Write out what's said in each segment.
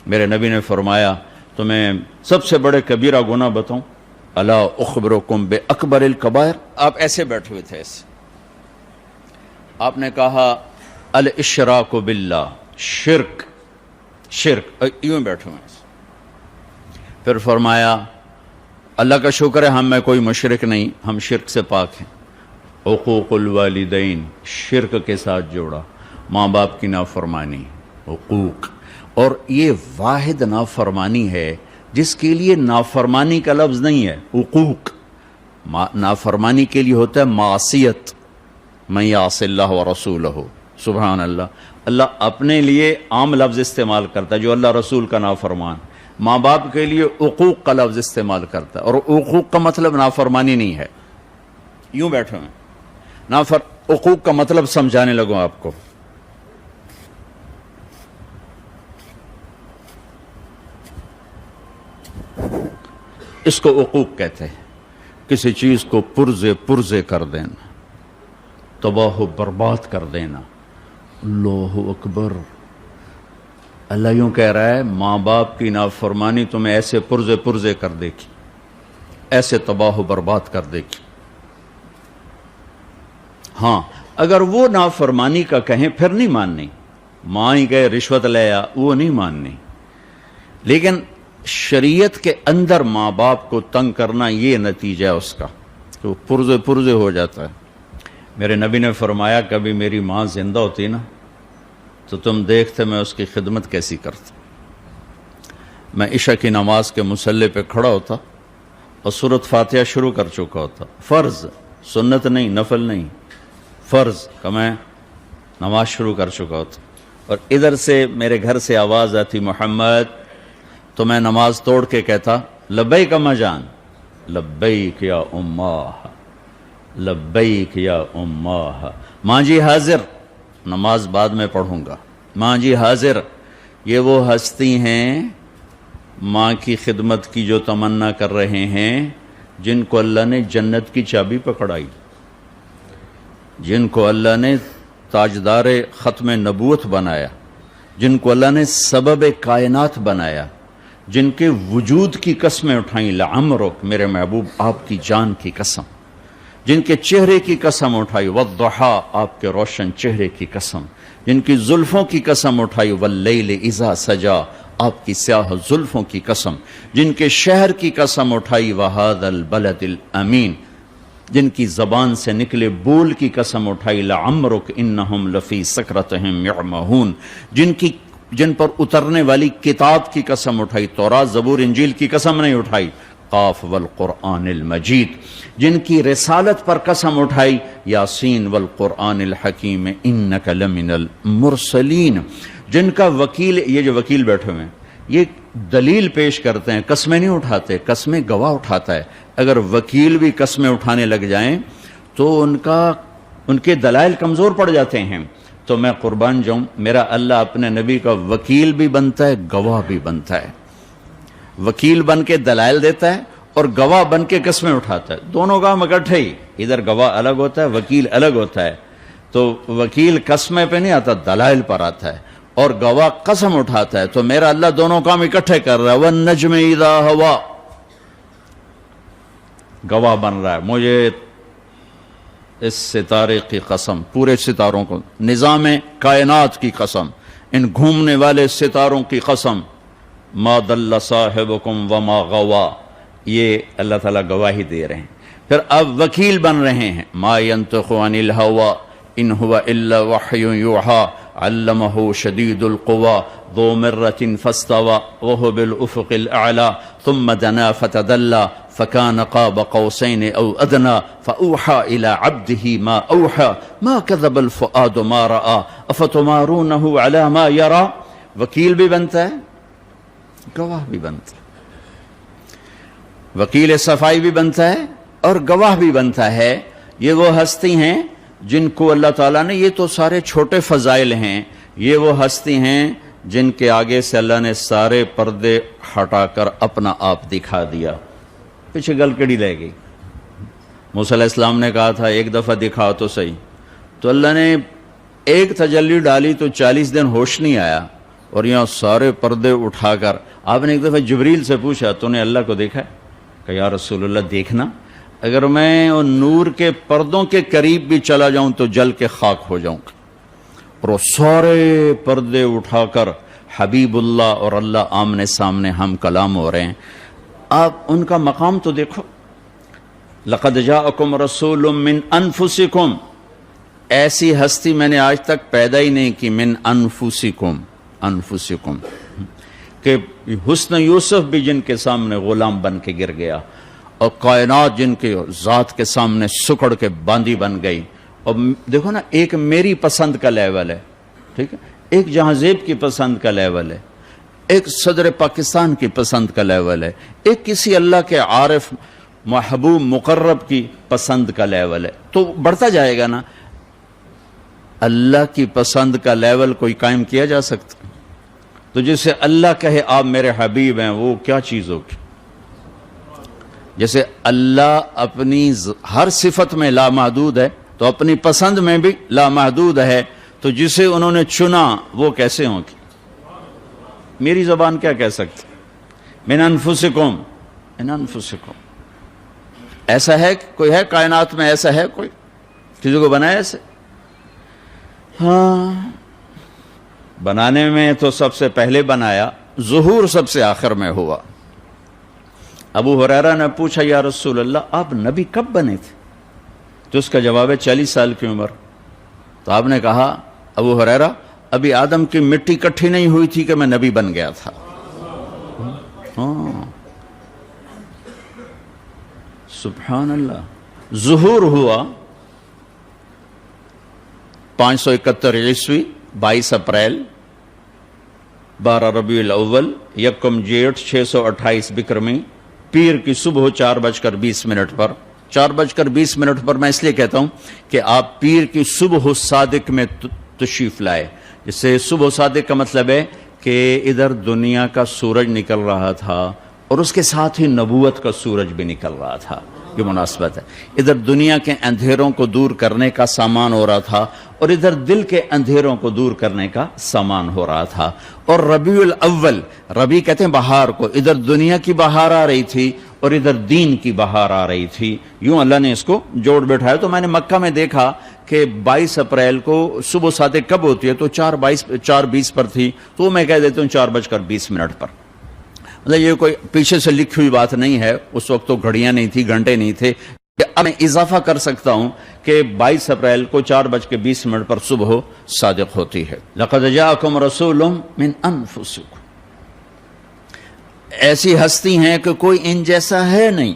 میرے نبی نے فرمایا تمہیں سب سے بڑے کبیرہ گناہ بتاؤں؟ الا اخبرکم بے اکبر الکبائر. آپ ایسے بیٹھے ہوئے تھے ایسے. آپ نے کہا الاشراک باللہ، شرک، یوں بیٹھے ہوئے. پھر فرمایا اللہ کا شکر ہے ہم میں کوئی مشرک نہیں، ہم شرک سے پاک ہیں. حقوق الوالدین، شرک کے ساتھ جوڑا، ماں باپ کی نافرمانی، حقوق. اور یہ واحد نافرمانی ہے جس کے لیے نافرمانی کا لفظ نہیں ہے، حقوق. نافرمانی کے لیے ہوتا ہے معصیت، من یعص اللہ ورسولہ. سبحان اللہ. اللہ اپنے لیے عام لفظ استعمال کرتا ہے جو اللہ رسول کا نافرمان. ماں باپ کے لیے حقوق کا لفظ استعمال کرتا ہے، اور حقوق کا مطلب نافرمانی نہیں ہے. یوں بیٹھے ہیں. حقوق کا مطلب سمجھانے لگوں آپ کو. اس کو حقوق کہتے ہیں، کسی چیز کو پرزے کر دینا، تباہ و برباد کر دینا. اللہ اکبر. اللہ یوں کہہ رہا ہے ماں باپ کی نافرمانی تمہیں ایسے پرزے کر دے گی، ایسے تباہ و برباد کر دے گی. ہاں اگر وہ نافرمانی کا کہیں پھر نہیں ماننی. ماں ہی کہے رشوت لے آ، وہ نہیں ماننی. لیکن شریعت کے اندر ماں باپ کو تنگ کرنا یہ نتیجہ ہے اس کا کہ وہ پرزے ہو جاتا ہے. میرے نبی نے فرمایا کبھی میری ماں زندہ ہوتی نا تو تم دیکھتے میں اس کی خدمت کیسی کرتا. میں عشاء کی نماز کے مصلی پہ کھڑا ہوتا اور سورۃ فاتحہ شروع کر چکا ہوتا. فرض، سنت نہیں، نفل نہیں، فرض کا میں نماز شروع کر چکا ہوتا. اور ادھر سے میرے گھر سے آواز آتی محمد، تو میں نماز توڑ کے کہتا لبیک اماں جان، لبیک یا اماہ، لبیک یا اماہ. ماں جی حاضر، نماز بعد میں پڑھوں گا. ماں جی حاضر. یہ وہ ہستی ہیں ماں کی خدمت کی جو تمنا کر رہے ہیں، جن کو اللہ نے جنت کی چابی پکڑائی، جن کو اللہ نے تاجدار ختم نبوت بنایا، جن کو اللہ نے سبب کائنات بنایا، جن کے وجود کی قسمیں اٹھائیں. لعمرک، میرے محبوب آپ کی جان کی قسم. جن کے چہرے کی قسم اٹھائی، والضحا، آپ کے روشن چہرے کی قسم. جن کی زلفوں کی قسم اٹھائی، واللیل اذا سجا، آپ کی سیاہ زلفوں کی قسم. جن کے شہر کی قسم اٹھائی، وہذا البلد الامین. جن کی زبان سے نکلے بول کی قسم اٹھائی، لعمرک انہم لفی سکرتہم یعمہون. جن پر اترنے والی کتاب کی قسم اٹھائی، تورات، زبور، انجیل کی قسم نہیں اٹھائی. قاف والقرآن المجید. جن کی رسالت پر قسم اٹھائی، یاسین والقرآن الحکیم انک لمن المرسلین. جن کا وکیل، یہ جو وکیل بیٹھے ہوئے ہیں یہ دلیل پیش کرتے ہیں، قسمیں نہیں اٹھاتے، قسمیں گواہ اٹھاتا ہے. اگر وکیل بھی قسمیں اٹھانے لگ جائیں تو ان کے دلائل کمزور پڑ جاتے ہیں. تو میں قربان جاؤں، میرا اللہ اپنے نبی کا وکیل بھی بنتا ہے، گواہ بھی بنتا ہے. وکیل بن کے دلائل دیتا ہے اور گواہ بن کے قسمیں اٹھاتا ہے. دونوں کام اکٹھے ہی. ادھر گواہ الگ ہوتا ہے، وکیل الگ ہوتا ہے. تو وکیل قسمیں پہ نہیں آتا، دلائل پر آتا ہے، اور گواہ قسم اٹھاتا ہے. تو میرا اللہ دونوں کام اکٹھے کر رہا ہے. والنجم اذا ہوا، گواہ بن رہا ہے. مجھے اس ستارے کی قسم، پورے ستاروں کو، نظام کائنات کی قسم، ان گھومنے والے ستاروں کی قسم، ما ضل صاحبکم وما غوا. یہ اللہ تعالیٰ گواہی دے رہے ہیں. پھر اب وکیل بن رہے ہیں. ما ینطق عن الہوا ان هو الا وحی یوحی علمہ شدید القوی ذو مرۃ فاستوی وهو بالافق الاعلی ثم دنا فتدلی فكان قاب قوسين او ادنى فاوحى الى عبده ما اوحى ما كذب الفؤاد ما راى افتمارونه على ما يرى. وکیل بھی بنتا ہے، گواہ بھی بنتا ہے. وکیل صفائی بھی بنتا ہے اور گواہ بھی بنتا ہے. یہ وہ ہستی ہیں جن کو اللہ تعالیٰ نے، یہ تو سارے چھوٹے فضائل ہیں، یہ وہ ہستی ہیں جن کے آگے سے اللہ نے سارے پردے ہٹا کر اپنا آپ دکھا دیا. پیچھے گلکڑی رہ گئی. موسیٰ علیہ السلام نے کہا تھا ایک دفعہ دکھاؤ تو صحیح. تو اللہ نے ایک تجلی ڈالی تو 40 دن ہوش نہیں آیا. اور یہاں سارے پردے اٹھا کر آپ نے ایک دفعہ جبریل سے پوچھا تو نے اللہ کو دیکھا ہے؟ کہ یا رسول اللہ دیکھنا، اگر میں وہ نور کے پردوں کے قریب بھی چلا جاؤں تو جل کے خاک ہو جاؤں گا. اور وہ سارے پردے اٹھا کر حبیب اللہ اور اللہ آمنے سامنے ہم کلام ہو رہے ہیں. آپ ان کا مقام تو دیکھو. لقد جاءکم رسول من انفسکم، ایسی ہستی میں نے آج تک پیدا ہی نہیں کی. من انفسکم، انفسکم، کہ حسن یوسف بھی جن کے سامنے غلام بن کے گر گیا، اور کائنات جن کے ذات کے سامنے سکڑ کے باندی بن گئی. اور دیکھو نا، ایک میری پسند کا لیول ہے، ٹھیک ہے، ایک جہاں زیب کی پسند کا لیول ہے، ایک صدر پاکستان کی پسند کا لیول ہے، ایک کسی اللہ کے عارف محبوب مقرب کی پسند کا لیول ہے. تو بڑھتا جائے گا نا. اللہ کی پسند کا لیول کوئی قائم کیا جا سکتا؟ تو جسے اللہ کہے آپ میرے حبیب ہیں، وہ کیا چیز ہوگی؟ جیسے اللہ اپنی ہر صفت میں لامحدود ہے تو اپنی پسند میں بھی لامحدود ہے، تو جسے انہوں نے چنا وہ کیسے ہوگی؟ میری زبان کیا کہہ سکتی؟ من انفسکم، من انفسکم. ایسا ہے کوئی؟ ہے کائنات میں ایسا ہے کوئی کسی کو بنایا ایسے؟ ہاں، بنانے میں تو سب سے پہلے بنایا، ظہور سب سے آخر میں ہوا. ابو ہریرہ نے پوچھا یا رسول اللہ آپ نبی کب بنے تھے؟ تو اس کا جواب ہے 40 سال کی عمر. تو آپ نے کہا ابو ہریرہ ابھی آدم کی مٹی کٹھی نہیں ہوئی تھی کہ میں نبی بن گیا تھا. ہاں سبحان اللہ. ظہور ہوا 571 عیسوی 22 اپریل 12 ربیع الاول 1 جیٹھ 628 بکرمی، پیر کی صبح 4:20 پر. 4:20 پر میں اس لیے کہتا ہوں کہ آپ پیر کی صبح صادق میں تشریف لائے. جس سے صبح صادق کا مطلب ہے کہ ادھر دنیا کا سورج نکل رہا تھا اور اس کے ساتھ ہی نبوت کا سورج بھی نکل رہا تھا. یہ مناسبت ہے. ادھر دنیا کے اندھیروں کو دور کرنے کا سامان ہو رہا تھا اور ادھر دل کے اندھیروں کو دور کرنے کا سامان ہو رہا تھا. اور ربیع الاول، ربیع کہتے ہیں بہار کو، ادھر دنیا کی بہار آ رہی تھی اور ادھر دین کی بہار آ رہی تھی. یوں اللہ نے اس کو جوڑ بیٹھایا. تو میں نے مکہ میں دیکھا کہ 22 اپریل کو صبح صادق کب ہوتی ہے؟ تو 4:20 پر تھی. تو میں کہہ دیتا ہوں 4:20 پر. مطلب یہ کوئی پیچھے سے لکھی ہوئی بات نہیں ہے. اس وقت تو گھڑیاں نہیں تھی، گھنٹے نہیں تھے. اب میں اضافہ کر سکتا ہوں کہ 22 اپریل کو 4:20 پر صبح صادق ہوتی ہے. لقد جاءکم رسول من انفسکم، ایسی ہستی ہیں کہ کوئی ان جیسا ہے نہیں.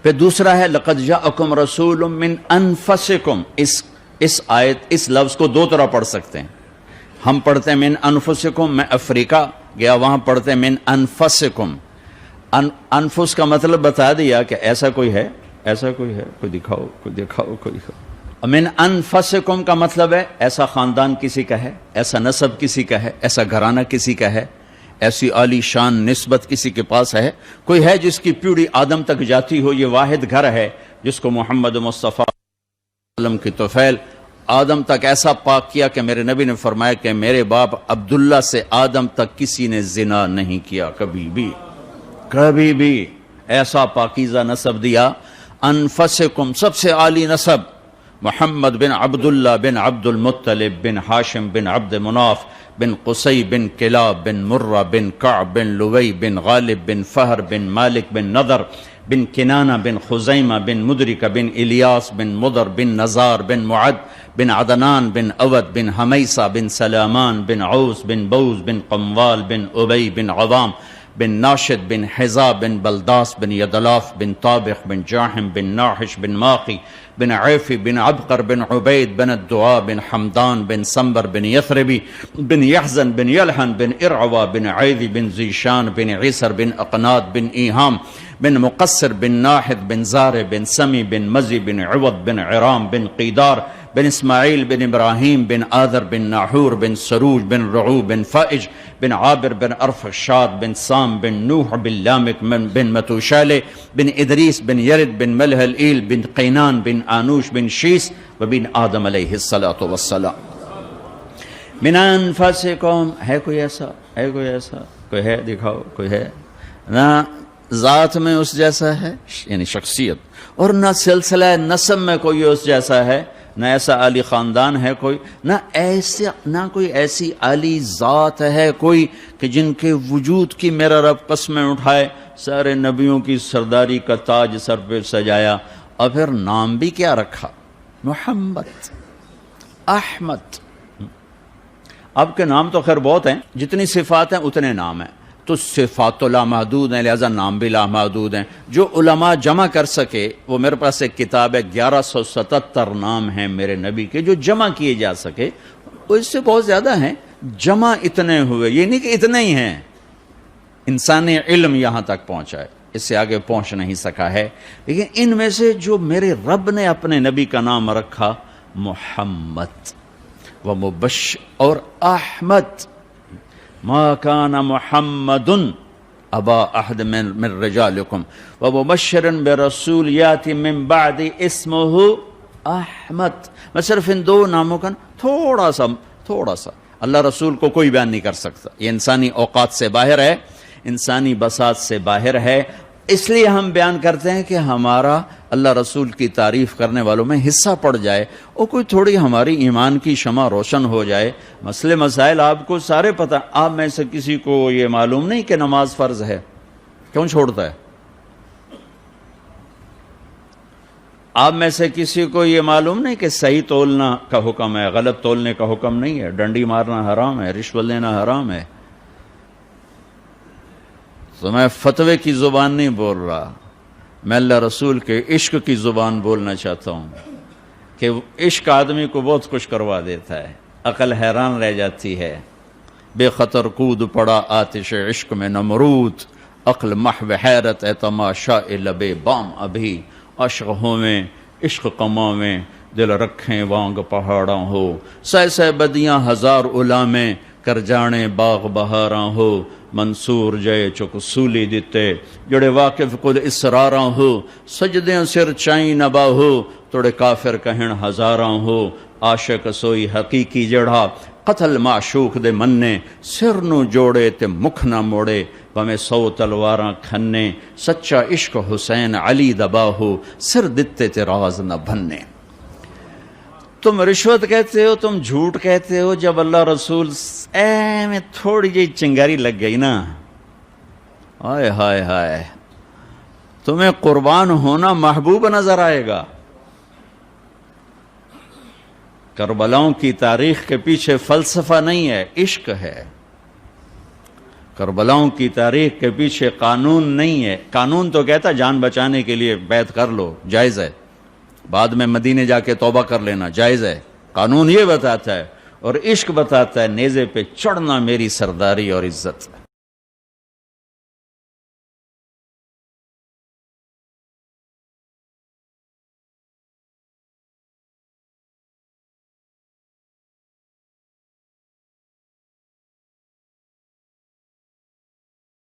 پھر دوسرا ہے لقد جاءکم رسول من انفسکم. اس آیت، اس لفظ کو دو طرح پڑھ سکتے ہیں. ہم پڑھتے ہیں من انفسکم، میں افریقہ گیا وہاں پڑھتے ہیں من انفسکم. انفس کا مطلب بتا دیا کہ ایسا کوئی ہے، ایسا کوئی ہے، کوئی دکھاؤ، کوئی دکھاؤ، کوئی دکھاؤ. من انفسکم کا مطلب ہے ایسا خاندان کسی کا ہے، ایسا نسب کسی کا ہے، ایسا گھرانہ کسی کا ہے، ایسی عالی شان نسبت کسی کے پاس ہے. کوئی ہے جس کی پیڑھی آدم تک جاتی ہو. یہ واحد گھر ہے جس کو محمد مصطفیٰ وسلم کی طفیل آدم تک ایسا پاک کیا کہ میرے نبی نے فرمایا کہ میرے باپ عبداللہ سے آدم تک کسی نے زنا نہیں کیا کبھی بھی، کبھی بھی. ایسا پاکیزہ نسب دیا. انفسکم، سب سے عالی نسب محمد بن عبداللہ بن عبد المطلب بن ہاشم بن عبد مناف بن قصی بن کلاب بن مرہ بن کعب بن لوی بن غالب بن فہر بن مالک بن نضر بن کنانہ بن خزیمہ بن مدرکہ بن الیاس بن مضر بن نزار بن معد بن عدنان بن اود بن حمیسہ بن سلامان بن عوس بن بوز بن قموال بن ابی بن عوام بن ناشد بن حزا بن بلداس بن یدلاف بن طابخ بن جاحم بن ناحش بن ماقی بن عیفی بن عبقر بن عبید بن الدعاء بن حمدان بن سنبر بن یثربی بن یحزن بن یلحن بن ارعوا بن عیدی بن زیشان بن عیسر بن اقناد بن ایہام بن مقصر بن ناحد بن زار بن سمی بن مزی بن عوض بن عرام بن قیدار بن اسماعیل بن ابراہیم بن آذر بن ناحور بن سروج بن رعو بن فائج بن عابر بن ارفشاد بن سام بن نوح بن لامک بن متوشالے بن ادریس بن یرد بن ملح الایل بن قینان بن آنوش بن شیس وبن آدم علیہ الصلاۃ والسلام. من انفسکم، ہے کوئی ایسا؟ ہے کوئی ایسا؟ کوئی ہے؟ دکھاؤ، کوئی ہے؟ نہ ذات میں اس جیسا ہے یعنی شخصیت، اور نہ سلسلہ نسب میں کوئی اس جیسا ہے، نہ ایسا عالی خاندان ہے کوئی، نہ کوئی ایسی عالی ذات ہے کوئی کہ جن کے وجود کی میرا رب قسمیں اٹھائے۔ سارے نبیوں کی سرداری کا تاج سر پہ سجایا، اور پھر نام بھی کیا رکھا؟ محمد، احمد۔ آپ کے نام تو خیر بہت ہیں، جتنی صفات ہیں اتنے نام ہیں، تو صفات تو لامحدود ہیں، لہذا نام بھی لامحدود ہیں۔ جو علماء جمع کر سکے، وہ میرے پاس ایک کتاب ہے، 1177 نام ہیں میرے نبی کے جو جمع کیے جا سکے، وہ اس سے بہت زیادہ ہیں، جمع اتنے ہوئے، یہ نہیں کہ اتنے ہی ہیں۔ انسانی علم یہاں تک پہنچا ہے، اس سے آگے پہنچ نہیں سکا ہے، لیکن ان میں سے جو میرے رب نے اپنے نبی کا نام رکھا محمد ومبشر اور احمد، ما کان محمد ابا احد من رجالکم ومبشرا برسول یاتی من بعد اسمہ احمد۔ میں صرف ان دو ناموں کا تھوڑا سا اللہ رسول کو کوئی بیان نہیں کر سکتا، یہ انسانی اوقات سے باہر ہے، انسانی بساط سے باہر ہے، اس لیے ہم بیان کرتے ہیں کہ ہمارا اللہ رسول کی تعریف کرنے والوں میں حصہ پڑ جائے، اور کوئی تھوڑی ہماری ایمان کی شمع روشن ہو جائے۔ مسئلے مسائل آپ کو سارے پتہ، آپ میں سے کسی کو یہ معلوم نہیں کہ نماز فرض ہے، کیوں چھوڑتا ہے؟ آپ میں سے کسی کو یہ معلوم نہیں کہ صحیح تولنا کا حکم ہے، غلط تولنے کا حکم نہیں ہے، ڈنڈی مارنا حرام ہے، رشوت لینا حرام ہے۔ تو میں فتوے کی زبان نہیں بول رہا، میں اللہ رسول کے عشق کی زبان بولنا چاہتا ہوں کہ عشق آدمی کو بہت کچھ کروا دیتا ہے، عقل حیران رہ جاتی ہے۔ بے خطر کود پڑا آتش عشق میں نمرود، عقل محو حیرت ہے تماشا لبے بام ابھی، عشق ہو میں عشق کما میں دل رکھیں وانگ پہاڑاں ہو، سہ بدیاں ہزار علامیں کر جانے باغ بہاراں ہو، منصور جے چک سولی دیتے جڑے واقف کل اسراراں ہو، سجدیں سر چائیں نبا ہو توڑے کافر کہن ہزاراں ہو، عاشق سوئی حقیقی جڑا قتل معشوق دے مننے، سر نو جوڑے تے مکھ نہ موڑے بمیں 100 تلواراں کھنے، سچا عشق حسین علی دبا ہو، سر دتے تے راز نہ بھنے۔ تم رشوت کہتے ہو، تم جھوٹ کہتے ہو، جب اللہ رسول میں تھوڑی جی چنگاری لگ گئی نا، ہائے ہائے ہائے، تمہیں قربان ہونا محبوب نظر آئے گا۔ کربلاؤں کی تاریخ کے پیچھے فلسفہ نہیں ہے، عشق ہے۔ کربلاؤں کی تاریخ کے پیچھے قانون نہیں ہے، قانون تو کہتا جان بچانے کے لیے بیعت کر لو، جائز ہے، بعد میں مدینے جا کے توبہ کر لینا جائز ہے، قانون یہ بتاتا ہے، اور عشق بتاتا ہے نیزے پہ چڑھنا میری سرداری اور عزت۔